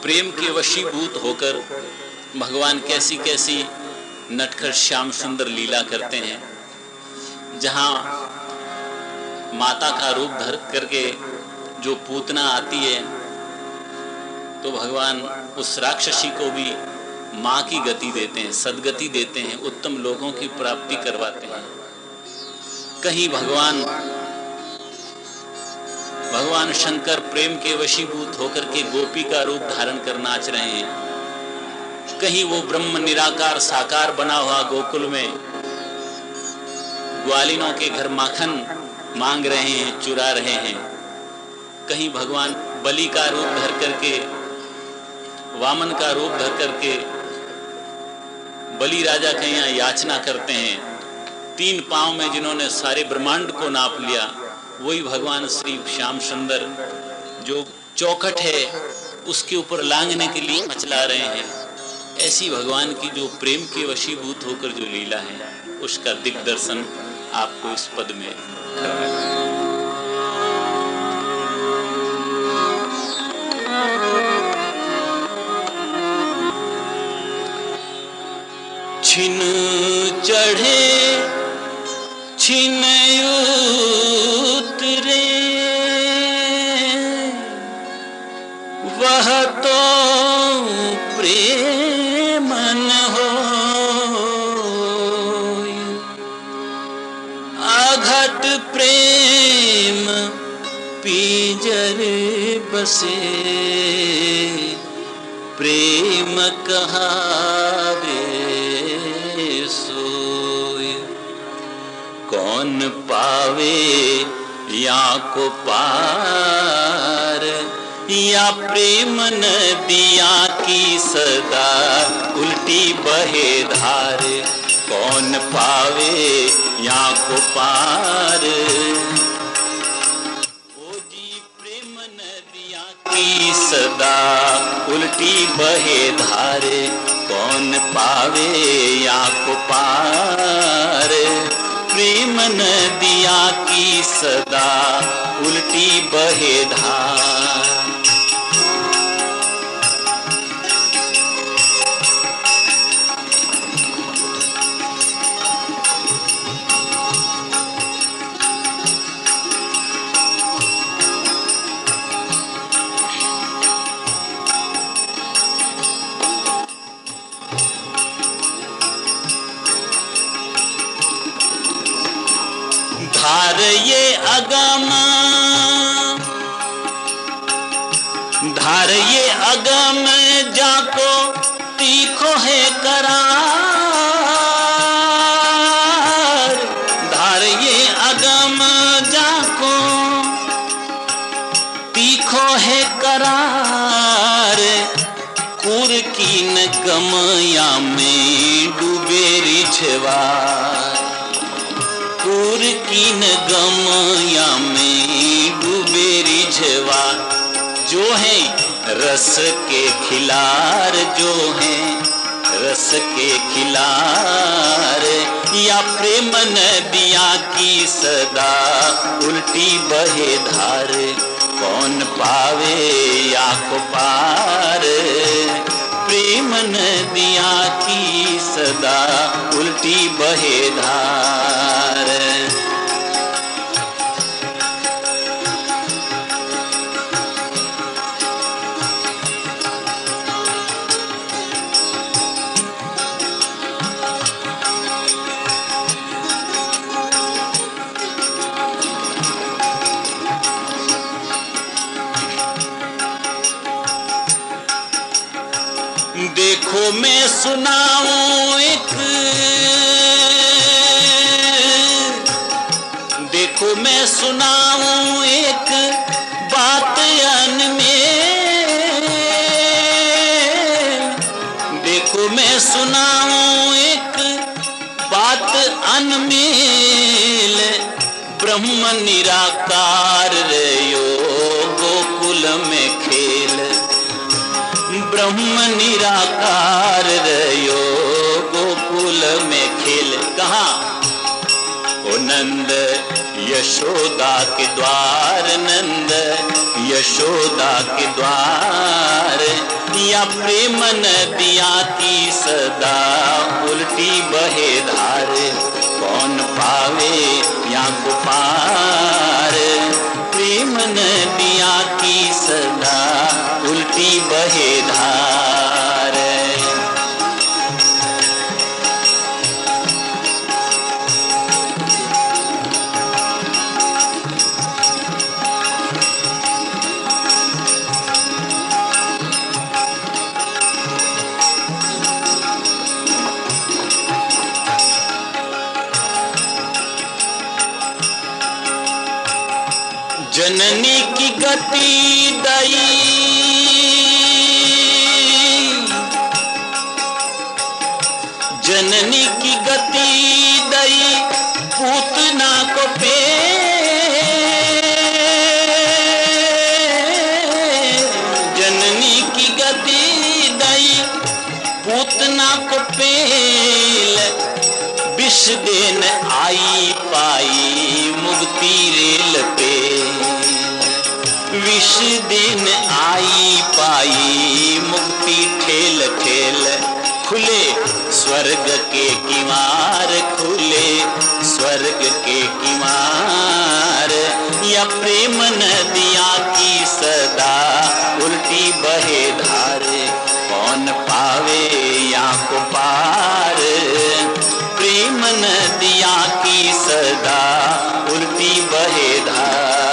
प्रेम के वशीभूत होकर भगवान कैसी कैसी नटखट श्याम सुंदर लीला करते हैं। जहाँ माता का रूप धर करके जो पूतना आती है तो भगवान उस राक्षसी को भी माँ की गति देते हैं, सदगति देते हैं, उत्तम लोगों की प्राप्ति करवाते हैं। कहीं भगवान शंकर प्रेम के वशीभूत होकर के गोपी का रूप धारण कर नाच रहे हैं। कहीं वो ब्रह्म निराकार साकार बना हुआ गोकुल में ग्वालिनों के घर माखन मांग रहे हैं, चुरा रहे हैं। कहीं भगवान बलि का रूप धर करके, वामन का रूप धर करके बलि राजा के यहाँ याचना करते हैं। 3 पांव में जिन्होंने सारे ब्रह्मांड को नाप लिया, वही भगवान श्री श्याम सुंदर जो चौखट है उसके ऊपर लांघने के लिए मचला रहे हैं। ऐसी भगवान की जो प्रेम के वशीभूत होकर जो लीला है, उसका दिग्दर्शन आपको इस पद में करवाया। छिन चढ़े छिन उतरे वह तो प्रेम न हो, आघट प्रेम पीजर बसे, प्रेम कहावे सोय। कौन पावे या को पार, या प्रेम नदिया की सदा उल्टी बहे धार। कौन पावे या को पार, ओ जी प्रेम नदिया की सदा उल्टी बहे धार। कौन पावे या को पार, प्रेम नदिया की सदा उल्टी बहे धार। धार ये अगम, धार ये अगम जाको तीखो है करार। धार ये अगम जाको तीखो है करार। कुर की न गमया में डूबे रिछवार। कुर की न गमया में डूबे रिझवा। जो है रस के खिलार, जो है रस के खिलार। या प्रेम नदिया की सदा उल्टी बहे धार। कौन पावे या को पार, प्रेम नदिया की सदा उल्टी बहे धार। देखो मैं सुनाऊं एक, देखो मैं सुनाऊं एक बात अनमेल। देखो मैं सुनाऊं एक बात अनमेल। ब्रह्म निराकार रयो गोकुल में खेल। ब्रह्म निराकार रयो गोकुल में खेल। कहाँ? ओ नंद यशोदा के द्वार, नंद यशोदा के द्वार। या प्रेम नदिया की सदा उल्टी बहे धार, कौन पावे या को पार। प्रेम नदिया की सदा उल्टी बहे धार। जननी की गति दई, जननी की गति दई पूतना को पे। जननी की गति दई पूतना को पेल, विष देन आई पाई मुक्ति रेल पे। विष दिन आई पाई मुक्ति ठेल ठेल, खुले स्वर्ग के किवार, खुले स्वर्ग के किवार। या प्रेम नदिया की सदा उल्टी बहे धारे, कौन पावे या को पार। प्रेम नदिया की सदा उल्टी बहे धार।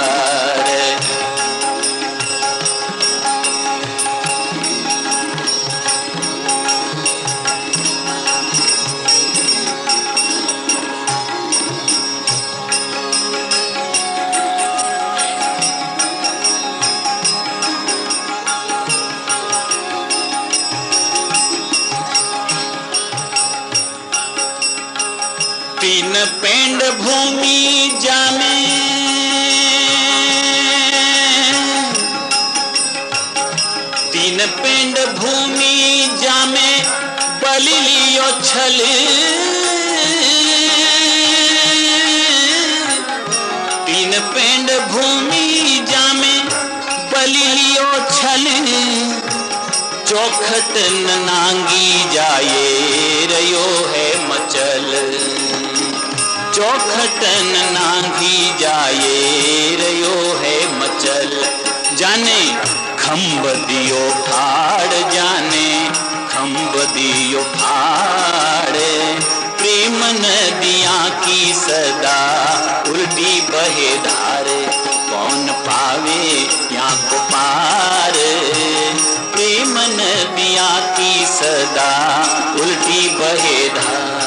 तीन पेंड भूमि जामे, तीन पेंड भूमि जामे बलि लियो छल। तीन पेंड भूमि जामे बलि लियो छल, चौखट नांगी जाए रयो है मचल। चौखटन नांगी जाए रयो है मचल, जाने खम्ब दियो फाड़, जाने खम्ब दियो फाड़। प्रेम नदिया की सदा उल्टी बहे धारे, कौन पावे या को पार। प्रेम नदिया की सदा उल्टी बहे धार।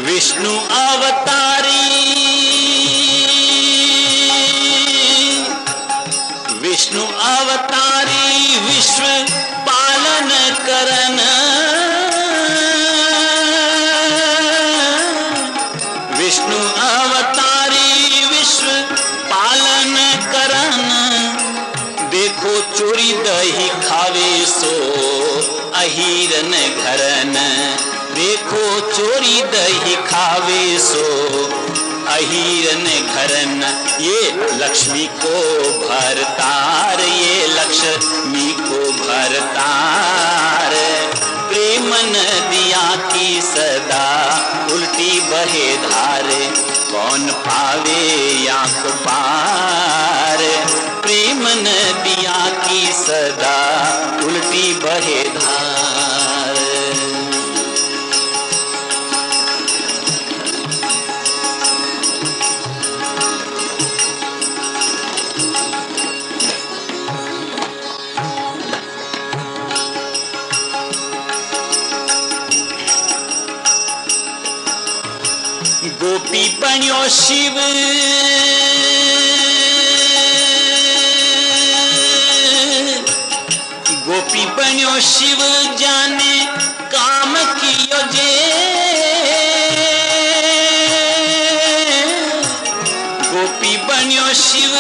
विष्णु अवतारी, विष्णु अवतारी विश्व पालन करन। विष्णु अवतारी विश्व पालन करन, देखो चोरी दही खावे सो अहिरन घरन। देखो चोरी दही खावे सो अहिरन घरन। ये लक्ष्मी को भरतार, ये लक्ष्मी को भरतार। प्रेम नदिया की सदा उल्टी बहे धारे, कौन पावे या को पार। प्रेम नदिया की सदा उल्टी बहे धार। गोपी बन्यो शिव, गोपी बन्यो शिव जाने काम कियो जे। गोपी बन्यो शिव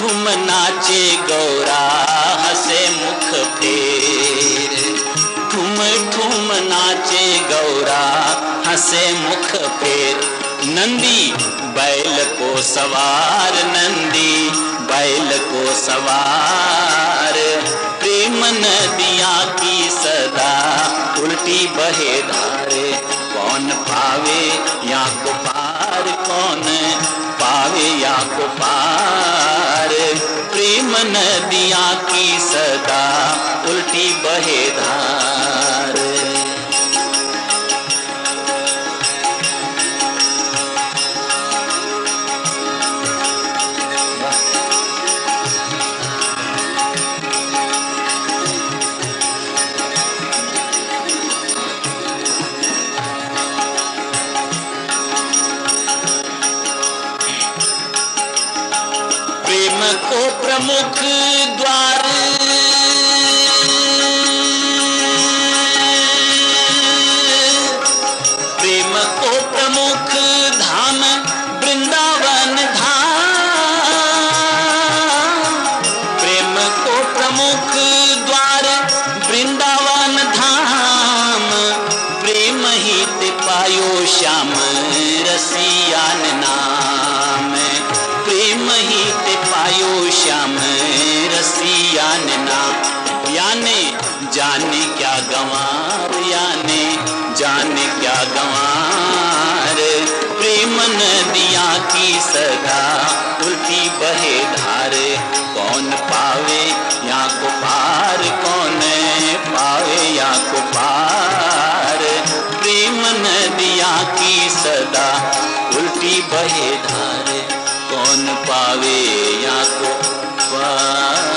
ठुम नाचे गौरा हंसे मुख फेर, ठुम ठुम नाचे गौरा हंसे मुख फेर। नंदी बैल को सवार, नंदी बैल को सवार, प्रेम नदिया की सदा उल्टी बहे धारे। कौन पावे या को पार, कौन पावे या को पार, प्रेम नदिया की सदा उल्टी बहे धार। प्रेम को प्रमुख द्वार, प्रेम को प्रमुख धाम वृंदावन धाम, प्रेम को प्रमुख द्वार वृंदावन धाम। प्रेम ही ते पायो श्याम रसियान नाम, प्रेम ही ते पायो श्याम रसियान नाम। याने जाने क्या गंवार, याने जाने क्या गंवार, प्रेम नदिया की सदा उल्टी बहे धारे। कौन पावे या को पार, कौन पावे या को पार, प्रेम नदिया की सदा उल्टी बहे धारे। कौन पावे या को पार।